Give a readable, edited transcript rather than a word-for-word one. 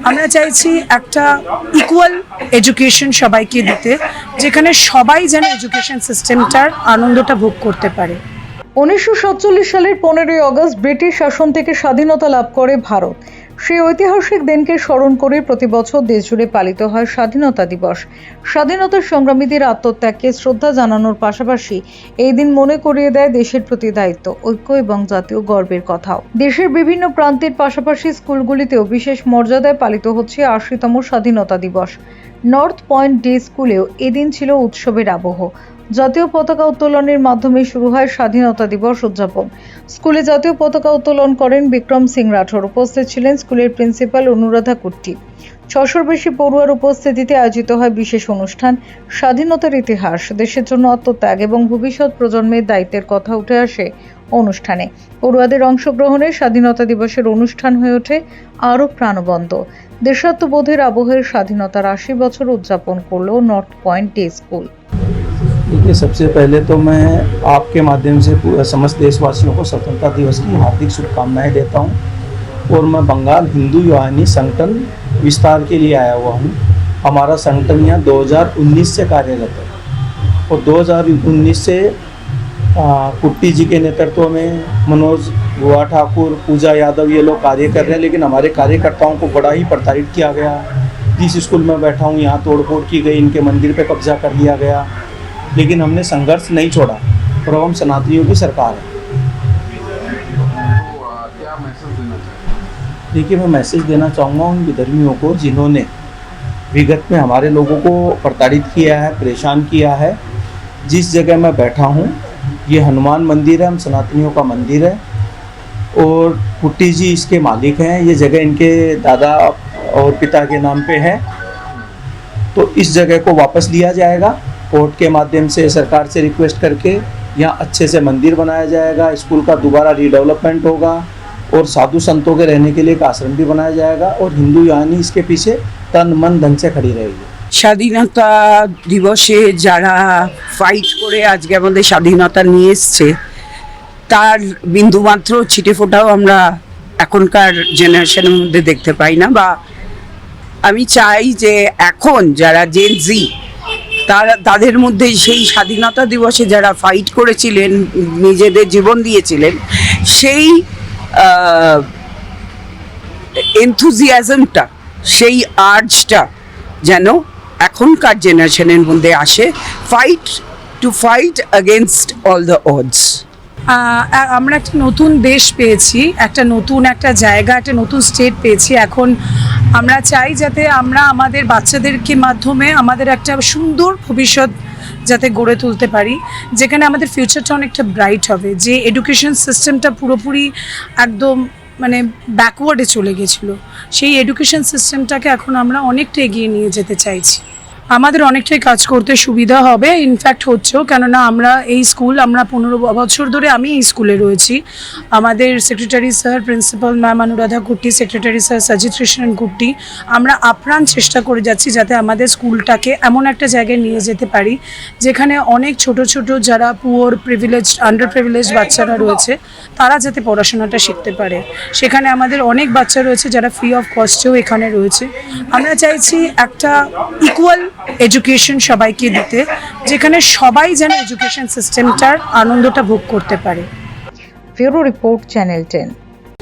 আমরা চাইছি একটা ইকুয়াল এডুকেশন সবাইকে দিতে, যেখানে সবাই যেন এডুকেশন সিস্টেমটার আনন্দটা ভোগ করতে পারে। 1947 সালের 15ই আগস্ট ব্রিটিশ শাসন থেকে স্বাধীনতা লাভ করে ভারত। সেই ঐতিহাসিক দিনকে স্মরণ করে প্রতি বছর দেশজুড়ে পালিত হয় স্বাধীনতা দিবস। স্বাধীনতার সংগ্রামীদের আত্মত্যাগকে শ্রদ্ধা জানানোর পাশাপাশি এই দিন মনে করিয়ে দেয় দেশের প্রতি দায়িত্ব, ঐক্য এবং জাতীয় গর্বের কথাও। দেশের বিভিন্ন প্রান্তের পাশাপাশি স্কুলগুলিতেও বিশেষ মর্যাদায় পালিত হচ্ছে 80তম স্বাধীনতা দিবস। নর্থ পয়েন্ট ডে স্কুলেও এদিন ছিল উৎসবের আবহ। জাতীয় পতাকা উত্তোলনের মাধ্যমে শুরু হয় স্বাধীনতা দিবস উদযাপন। স্কুলে জাতীয় পতাকা উত্তোলন করেন বিক্রম সিং রাঠোর। উপস্থিত ছিলেন স্কুলের প্রিন্সিপাল অনুরাধা কুট্টি। 600-র বেশি পড়ুয়ার উপস্থিতিতে আয়োজিত হয় বিশেষ অনুষ্ঠান। স্বাধীনতার ইতিহাস, দেশের জন্য আত্মত্যাগ এবং ভবিষ্যৎ প্রজন্মের দায়িত্বের কথা উঠে আসে অনুষ্ঠানে। পড়ুয়াদের অংশগ্রহণে স্বাধীনতা দিবসের অনুষ্ঠান হয়ে ওঠে আরও প্রাণবন্ত। দেশাত্মবোধের আবহের স্বাধীনতার 80 বছর উদযাপন করল নর্থ পয়েন্ট ডे स्कूल। देखिए, सबसे पहले तो मैं आपके माध्यम से समस्त देशवासियों को स्वतंत्रता दिवस की हार्दिक शुभकामनाएं देता हूं। और मैं बंगाल हिंदू युवानी संगठन विस्तार के लिए आया हुआ हूं। हमारा संगठन यहाँ 2019 से कार्यरत है और 2019 से कुट्टी जी के नेतृत्व में मनोज गुआ ठाकुर, पूजा यादव ये लोग कार्य कर रहे हैं। लेकिन हमारे कार्यकर्ताओं को बड़ा ही प्रताड़ित किया गया। जिस स्कूल में बैठा हूँ यहाँ तोड़फोड़ की गई, इनके मंदिर पे कब्जा कर लिया गया। लेकिन हमने संघर्ष नहीं छोड़ा और अब हम सनातनियों की सरकार है। क्या मैसेज देना चाहिए? देखिए, मैं मैसेज देना चाहूँगा उन विधर्मियों को जिन्होंने विगत में हमारे लोगों को प्रताड़ित किया है, परेशान किया है। जिस जगह मैं बैठा हूँ ये हनुमान मंदिर है, हम सनातनियों का मंदिर है और कुट्टी जी इसके मालिक हैं। ये जगह इनके दादा और पिता के नाम पे है, तो इस जगह को वापस लिया जाएगा। कोर्ट के माध्यम से सरकार से रिक्वेस्ट करके यहाँ अच्छे से मंदिर बनाया जाएगा, स्कूल का दोबारा रीडेवलपमेंट होगा और साधु संतों के रहने के लिए एक आश्रम भी बनाया जाएगा और हिंदू यानी इसके पीछे तन मन धन से खड़ी रहेगी। স্বাধীনতা দিবসে যারা ফাইট করে আজকে আমাদের স্বাধীনতা নিয়ে এসছে তার বিন্দুমাত্র ছিটেফোঁটাও আমরা এখনকার জেনারেশনের মধ্যে দেখতে পাই না। বা আমি চাই যে এখন যারা জেন জি তাদের মধ্যে সেই স্বাধীনতা দিবসে যারা ফাইট করেছিলেন, নিজেদের জীবন দিয়েছিলেন, সেই এনথুজিয়াজমটা, সেই আর্জটা যেন এখনকার জেনারেশনের মধ্যে আসে, fight against all the ods. আমরা একটা নতুন দেশ পেয়েছি, একটা নতুন একটা জায়গা, একটা নতুন স্টেট পেয়েছি। এখন আমরা চাই যাতে আমরা আমাদের বাচ্চাদেরকে মাধ্যমে আমাদের একটা সুন্দর ভবিষ্যৎ যাতে গড়ে তুলতে পারি, যেখানে আমাদের ফিউচারটা অনেকটা ব্রাইট হবে। যে এডুকেশন সিস্টেমটা পুরোপুরি একদম মানে ব্যাকওয়ার্ডে চলে গেছিলো, সেই এডুকেশন সিস্টেমটাকে এখন আমরা অনেকটা এগিয়ে নিয়ে যেতে চাইছি। আমাদের অনেকটাই কাজ করতে সুবিধা হবে, ইনফ্যাক্ট হচ্ছেও, কেননা আমরা এই স্কুল, আমরা 15 বছর ধরে আমি এই স্কুলে রয়েছি। আমাদের secretary sir, principal ma'am Anuradha Kutty, secretary sir Sajith Krishnan Kutty, আমরা আপ্রাণ চেষ্টা করে যাচ্ছি যাতে আমাদের স্কুলটাকে এমন একটা জায়গায় নিয়ে যেতে পারি যেখানে অনেক ছোট ছোট যারা পুয়ার, প্রিভিলেজড, আন্ডার প্রিভিলেজড বাচ্চারা রয়েছে তারা যাতে পড়াশোনাটা শিখতে পারে। সেখানে আমাদের অনেক বাচ্চা রয়েছে যারা ফ্রি অফ কস্টেও এখানে রয়েছে। আমরা চাইছি একটা ইকুয়াল এডুকেশন সবাইকে দিতে, যেখানে সবাই যেন এডুকেশন সিস্টেমটার আনন্দটা ভোগ করতে পারে। Bureau report, channel 10।